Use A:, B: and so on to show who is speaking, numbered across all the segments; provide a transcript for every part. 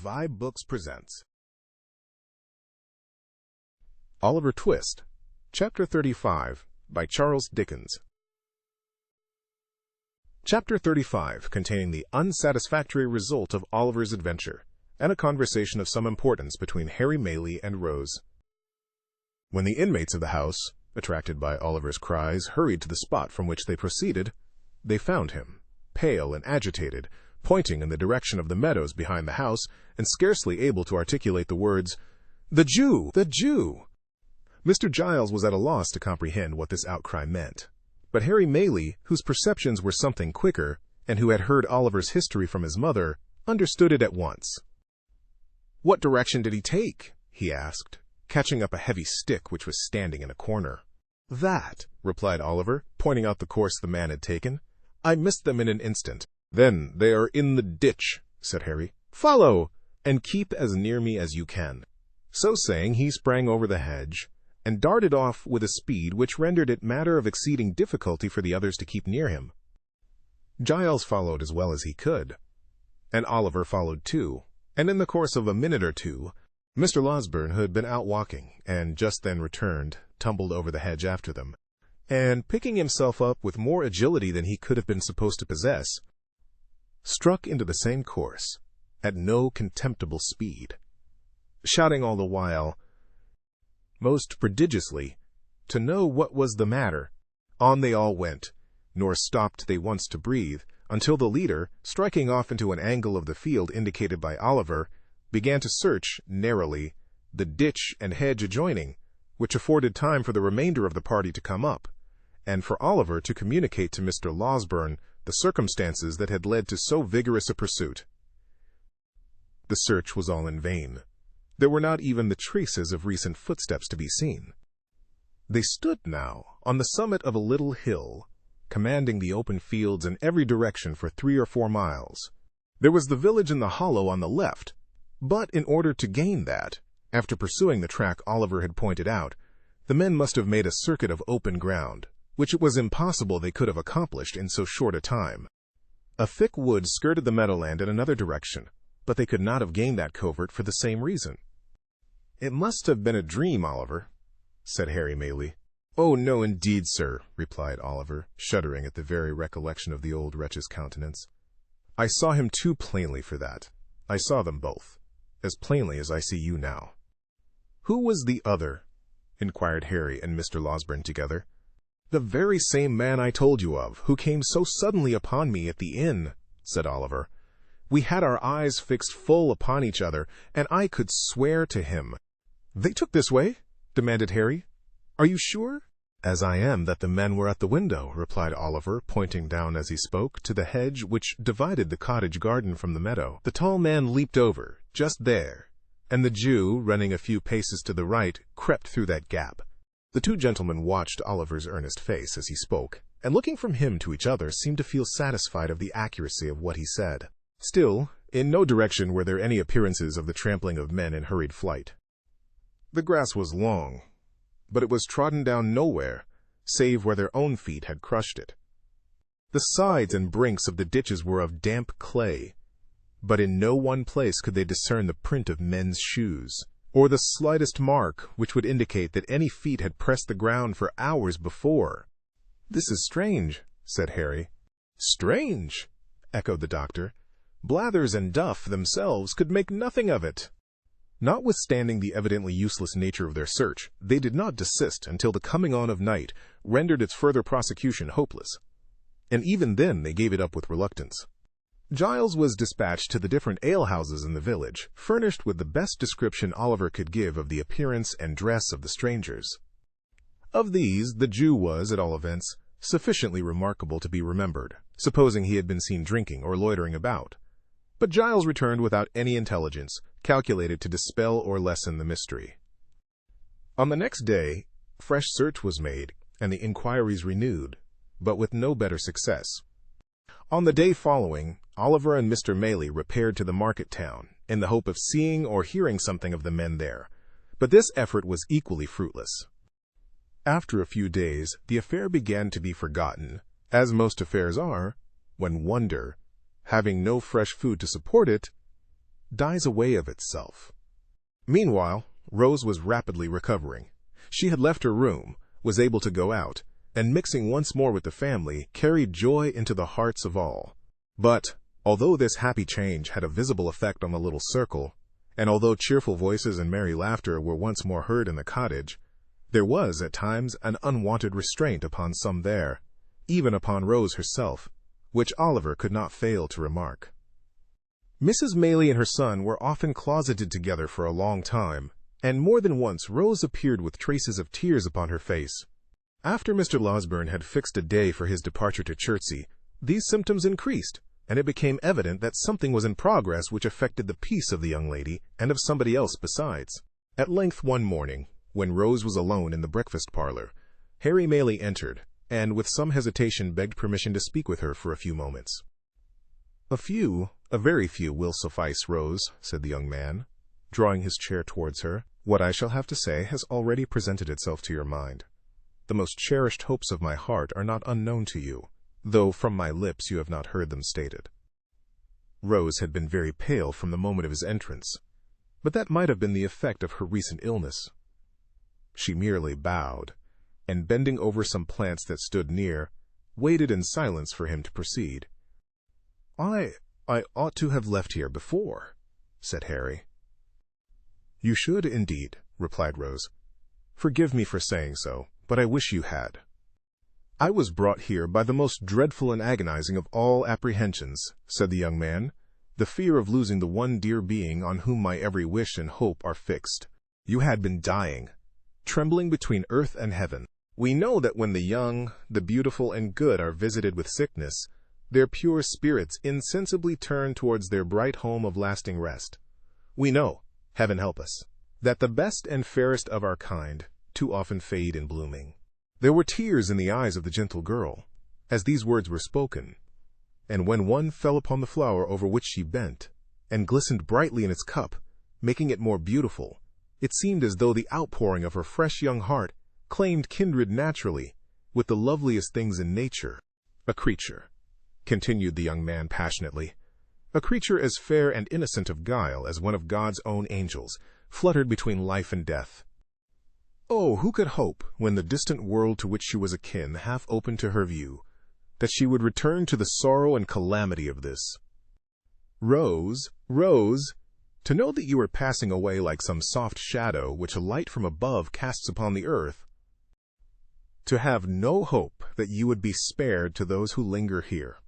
A: vibeBooks presents Oliver Twist, Chapter 35, by Charles Dickens. Chapter 35, containing the unsatisfactory result of Oliver's adventure, and a conversation of some importance between Harry Maylie and Rose. When the inmates of the house, attracted by Oliver's cries, hurried to the spot from which they proceeded, they found him, pale and agitated, pointing in the direction of the meadows behind the house, and scarcely able to articulate the words, "The Jew! The Jew!" Mr. Giles was at a loss to comprehend what this outcry meant, but Harry Maylie, whose perceptions were something quicker, and who had heard Oliver's history from his mother, understood it at once. "What direction did he take?" he asked, catching up a heavy stick which was standing in a corner. "That," replied Oliver, pointing out the course the man had taken. "I missed them in an instant." "Then they are in the ditch," said Harry. "Follow, and keep as near me as you can." So saying, he sprang over the hedge, and darted off with a speed which rendered it matter of exceeding difficulty for the others to keep near him. Giles followed as well as he could, and Oliver followed too, and in the course of a minute or two, Mr. Losberne, who had been out walking, and just then returned, tumbled over the hedge after them, and, picking himself up with more agility than he could have been supposed to possess, struck into the same course, at no contemptible speed, shouting all the while, most prodigiously, to know what was the matter. On they all went, nor stopped they once to breathe, until the leader, striking off into an angle of the field indicated by Oliver, began to search, narrowly, the ditch and hedge adjoining, which afforded time for the remainder of the party to come up, and for Oliver to communicate to Mr. Losberne the circumstances that had led to so vigorous a pursuit. The search was all in vain. There were not even the traces of recent footsteps to be seen. They stood now on the summit of a little hill, commanding the open fields in every direction for 3 or 4 miles. There was the village in the hollow on the left, but in order to gain that, after pursuing the track Oliver had pointed out, the men must have made a circuit of open ground, which it was impossible they could have accomplished in so short a time. A thick wood skirted the meadowland in another direction, but they could not have gained that covert for the same reason. "It must have been a dream, Oliver," said Harry Maylie. "Oh, no, indeed, sir," replied Oliver, shuddering at the very recollection of the old wretch's countenance. "I saw him too plainly for that. I saw them both, as plainly as I see you now." "Who was the other?" inquired Harry and Mr. Losberne together. "The very same man I told you of, who came so suddenly upon me at the inn," said Oliver. "We had our eyes fixed full upon each other, and I could swear to him." "They took this way?" demanded Harry. "Are you sure?" "As I am that the men were at the window," replied Oliver, pointing down as he spoke to the hedge which divided the cottage garden from the meadow. The tall man leaped over, just there, and the Jew, running a few paces to the right, crept through that gap. The 2 gentlemen watched Oliver's earnest face as he spoke, and looking from him to each other seemed to feel satisfied of the accuracy of what he said. Still, in no direction were there any appearances of the trampling of men in hurried flight. The grass was long, but it was trodden down nowhere, save where their own feet had crushed it. The sides and brinks of the ditches were of damp clay, but in no one place could they discern the print of men's shoes, or the slightest mark which would indicate that any feet had pressed the ground for hours before. "This is strange," said Harry. "Strange!" echoed the doctor. "Blathers and Duff themselves could make nothing of it." Notwithstanding the evidently useless nature of their search, they did not desist until the coming on of night rendered its further prosecution hopeless, and even then they gave it up with reluctance. Giles was dispatched to the different alehouses in the village, furnished with the best description Oliver could give of the appearance and dress of the strangers. Of these, the Jew was, at all events, sufficiently remarkable to be remembered, supposing he had been seen drinking or loitering about. But Giles returned without any intelligence, calculated to dispel or lessen the mystery. On the next day, fresh search was made, and the inquiries renewed, but with no better success. On the day following, Oliver and Mr. Maylie repaired to the market town, in the hope of seeing or hearing something of the men there, but this effort was equally fruitless. After a few days, the affair began to be forgotten, as most affairs are, when wonder, having no fresh food to support it, dies away of itself. Meanwhile, Rose was rapidly recovering. She had left her room, was able to go out, and mixing once more with the family, carried joy into the hearts of all. But, although this happy change had a visible effect on the little circle, and although cheerful voices and merry laughter were once more heard in the cottage, there was, at times, an unwanted restraint upon some there, even upon Rose herself, which Oliver could not fail to remark. Mrs. Maylie and her son were often closeted together for a long time, and more than once Rose appeared with traces of tears upon her face. After Mr. Losberne had fixed a day for his departure to Chertsey, these symptoms increased, and it became evident that something was in progress which affected the peace of the young lady and of somebody else besides. At length one morning, when Rose was alone in the breakfast parlor, Harry Maylie entered, and with some hesitation begged permission to speak with her for a few moments. A very few will suffice, Rose," said the young man, drawing his chair towards her. "What I shall have to say has already presented itself to your mind. The most cherished hopes of my heart are not unknown to you, though from my lips you have not heard them stated." Rose had been very pale from the moment of his entrance, but that might have been the effect of her recent illness. She merely bowed, and bending over some plants that stood near, waited in silence for him to proceed. I ought to have left here before," said Harry. "You should, indeed," replied Rose. "Forgive me for saying so, but I wish you had. I was brought here by the most dreadful and agonizing of all apprehensions," said the young man, "the fear of losing the one dear being on whom my every wish and hope are fixed. You had been dying, trembling between earth and heaven. We know that when the young, the beautiful, and good are visited with sickness, their pure spirits insensibly turn towards their bright home of lasting rest. We know, heaven help us, that the best and fairest of our kind too often fade in blooming." There were tears in the eyes of the gentle girl, as these words were spoken, and when one fell upon the flower over which she bent, and glistened brightly in its cup, making it more beautiful, it seemed as though the outpouring of her fresh young heart claimed kindred naturally with the loveliest things in nature. "A creature," continued the young man passionately, "a creature as fair and innocent of guile as one of God's own angels, fluttered between life and death. Oh, who could hope, when the distant world to which she was akin half opened to her view, that she would return to the sorrow and calamity of this? Rose, Rose, to know that you were passing away like some soft shadow which a light from above casts upon the earth, to have no hope that you would be spared to those who linger here,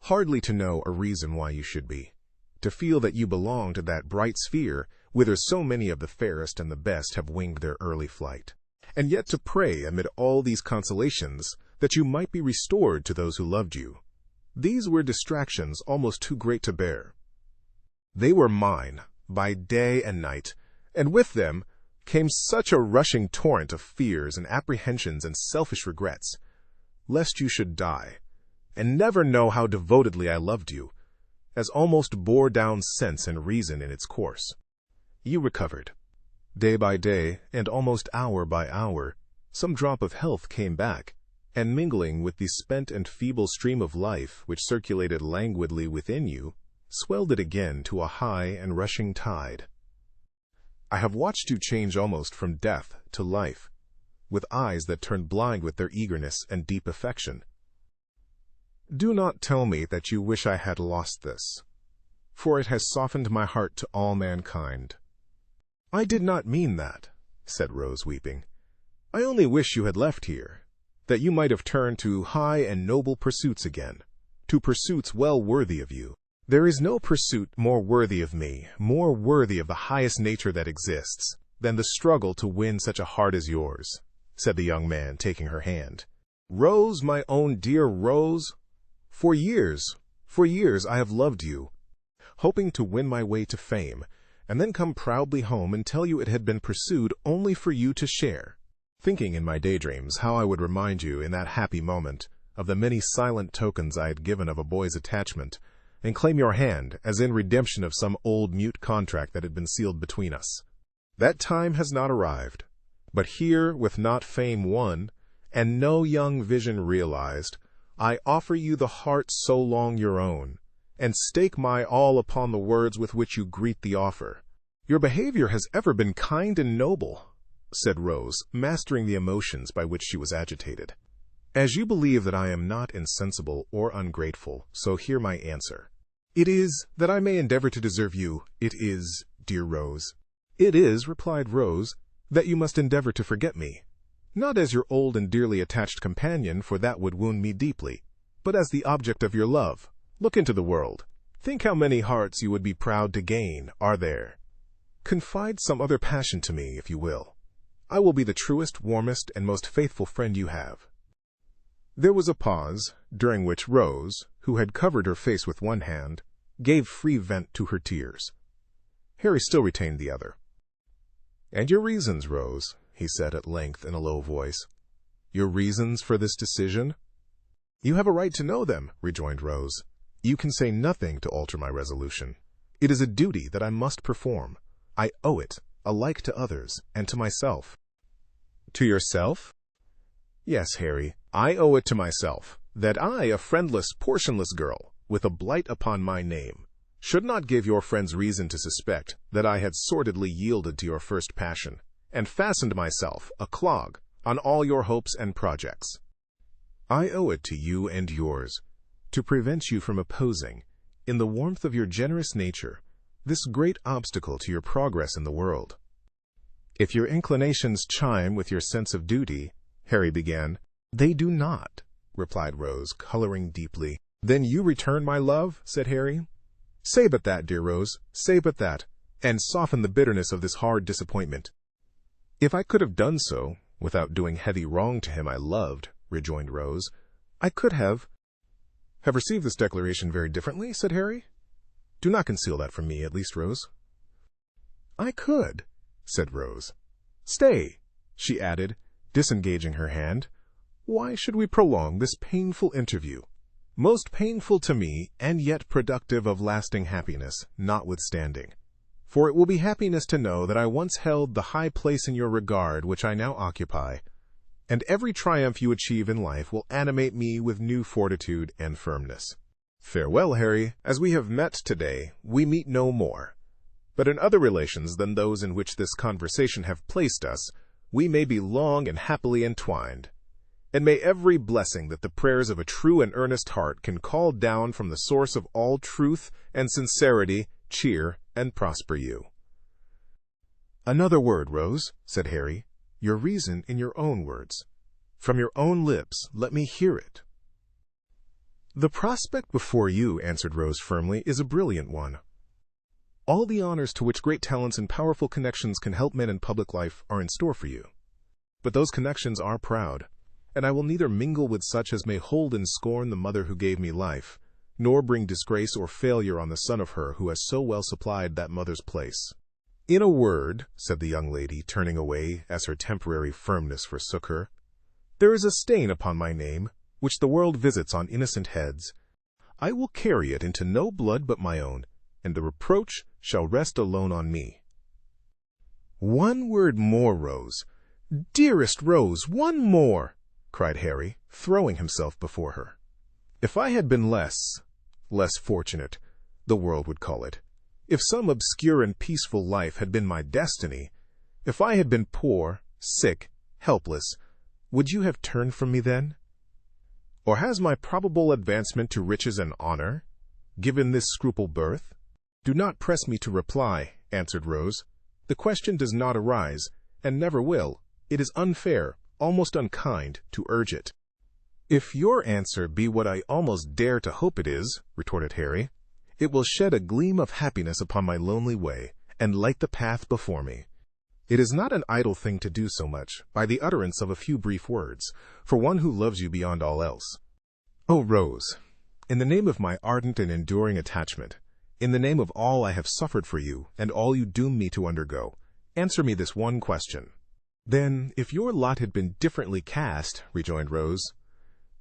A: hardly to know a reason why you should be, to feel that you belong to that bright sphere whither so many of the fairest and the best have winged their early flight, and yet to pray amid all these consolations that you might be restored to those who loved you. These were distractions almost too great to bear. They were mine, by day and night, and with them came such a rushing torrent of fears and apprehensions and selfish regrets, lest you should die, and never know how devotedly I loved you, as almost bore down sense and reason in its course. You recovered. Day by day, and almost hour by hour, some drop of health came back, and mingling with the spent and feeble stream of life which circulated languidly within you, swelled it again to a high and rushing tide. I have watched you change almost from death to life, with eyes that turned blind with their eagerness and deep affection. Do not tell me that you wish I had lost this, for it has softened my heart to all mankind. I did not mean that, said Rose, weeping. I only wish you had left here, that you might have turned to high and noble pursuits again, to pursuits well worthy of you. There is no pursuit more worthy of me, more worthy of the highest nature that exists, than the struggle to win such a heart as yours, said the young man, taking her hand. Rose, my own dear Rose, for years I have loved you, hoping to win my way to fame, and then come proudly home and tell you it had been pursued only for you to share, thinking in my daydreams how I would remind you in that happy moment of the many silent tokens I had given of a boy's attachment, and claim your hand as in redemption of some old mute contract that had been sealed between us. That time has not arrived, but here, with not fame won, and no young vision realized, I offer you the heart so long your own, and stake my all upon the words with which you greet the offer. Your behavior has ever been kind and noble, said Rose, mastering the emotions by which she was agitated. As you believe that I am not insensible or ungrateful, so hear my answer. It is that I may endeavor to deserve you. It is, dear Rose. It is, replied Rose, that you must endeavor to forget me. Not as your old and dearly attached companion, for that would wound me deeply, but as the object of your love. Look into the world. Think how many hearts you would be proud to gain, are there. Confide some other passion to me, if you will. I will be the truest, warmest, and most faithful friend you have. There was a pause, during which Rose, who had covered her face with one hand, gave free vent to her tears. Harry still retained the other. "And your reasons, Rose," he said at length in a low voice. "Your reasons for this decision?" "You have a right to know them," rejoined Rose. "You can say nothing to alter my resolution. It is a duty that I must perform. I owe it, alike to others, and to myself." "To yourself?" "Yes, Harry, I owe it to myself, that I, a friendless, portionless girl, with a blight upon my name, should not give your friends reason to suspect that I had sordidly yielded to your first passion, and fastened myself, a clog, on all your hopes and projects. I owe it to you and yours, to prevent you from opposing, in the warmth of your generous nature, this great obstacle to your progress in the world." "If your inclinations chime with your sense of duty," Harry began. "They do not," replied Rose, coloring deeply. "Then you return my love?" said Harry. "Say but that, dear Rose, say but that, and soften the bitterness of this hard disappointment." "If I could have done so, without doing heavy wrong to him I loved," rejoined Rose, "I could have—" "Have received this declaration very differently?" said Harry. "Do not conceal that from me, at least, Rose." "I could," said Rose. "Stay," she added, disengaging her hand. "Why should we prolong this painful interview? Most painful to me, and yet productive of lasting happiness, notwithstanding. For it will be happiness to know that I once held the high place in your regard which I now occupy, and every triumph you achieve in life will animate me with new fortitude and firmness. Farewell, Harry. As we have met today, we meet no more. But in other relations than those in which this conversation have placed us, we may be long and happily entwined. And may every blessing that the prayers of a true and earnest heart can call down from the source of all truth and sincerity cheer and prosper you." "Another word, Rose," said Harry. "Your reason in your own words. From your own lips, let me hear it." "The prospect before you," answered Rose firmly, "is a brilliant one. All the honors to which great talents and powerful connections can help men in public life are in store for you. But those connections are proud, and I will neither mingle with such as may hold in scorn the mother who gave me life, nor bring disgrace or failure on the son of her who has so well supplied that mother's place. In a word," said the young lady, turning away as her temporary firmness forsook her, "there is a stain upon my name, which the world visits on innocent heads. I will carry it into no blood but my own, and the reproach shall rest alone on me." "One word more, Rose. Dearest Rose, one more!" cried Harry, throwing himself before her. "If I had been less fortunate, the world would call it. If some obscure and peaceful life had been my destiny, if I had been poor, sick, helpless, would you have turned from me then? Or has my probable advancement to riches and honor given this scruple birth?" "Do not press me to reply," answered Rose. "The question does not arise, and never will. It is unfair, almost unkind, to urge it." "If your answer be what I almost dare to hope it is," retorted Harry, "it will shed a gleam of happiness upon my lonely way, and light the path before me. It is not an idle thing to do so much, by the utterance of a few brief words, for one who loves you beyond all else. Oh, Rose, in the name of my ardent and enduring attachment, in the name of all I have suffered for you, and all you doom me to undergo, answer me this one question." "Then, if your lot had been differently cast," rejoined Rose,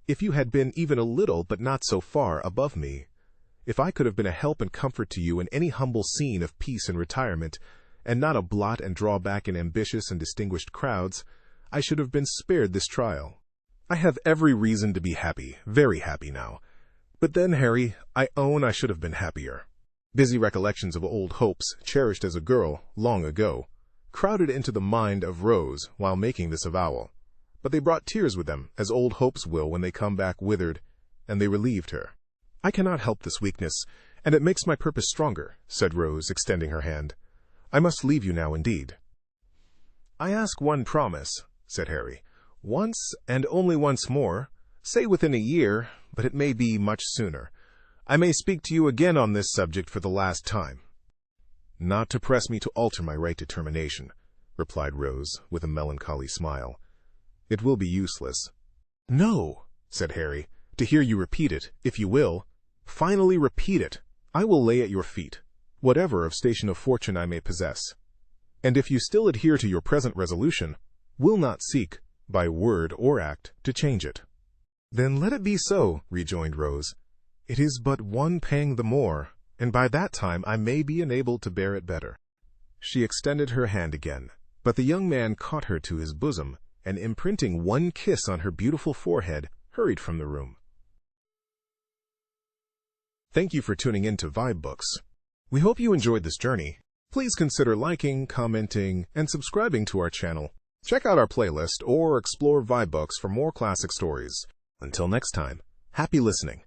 A: "if you had been even a little, but not so far, above me, if I could have been a help and comfort to you in any humble scene of peace and retirement, and not a blot and drawback in ambitious and distinguished crowds, I should have been spared this trial. I have every reason to be happy, very happy now, But then, Harry, I own I should have been happier. Busy recollections of old hopes, cherished as a girl, long ago, crowded into the mind of Rose while making this avowal. But they brought tears with them, as old hopes will when they come back withered, and they relieved her. I cannot help this weakness, and it makes my purpose stronger, said Rose, extending her hand. I must leave you now indeed. I ask one promise, said Harry. Once, and only once more, say within a year, but it may be much sooner. I may speak to you again on this subject for the last time. Not to press me to alter my right to termination, replied Rose, with a melancholy smile. It will be useless. No, said Harry, to hear you repeat it, if you will. Finally repeat it. I will lay at your feet, whatever of station of fortune I may possess. And if you still adhere to your present resolution, will not seek, by word or act, to change it. Then let it be so, rejoined Rose. It is but one pang the more, and by that time I may be enabled to bear it better. She extended her hand again, but the young man caught her to his bosom, and imprinting one kiss on her beautiful forehead, hurried from the room. Thank you for tuning in to vibeBooks. We hope you enjoyed this journey. Please consider liking, commenting, and subscribing to our channel. Check out our playlist or explore vibeBooks for more classic stories. Until next time, happy listening.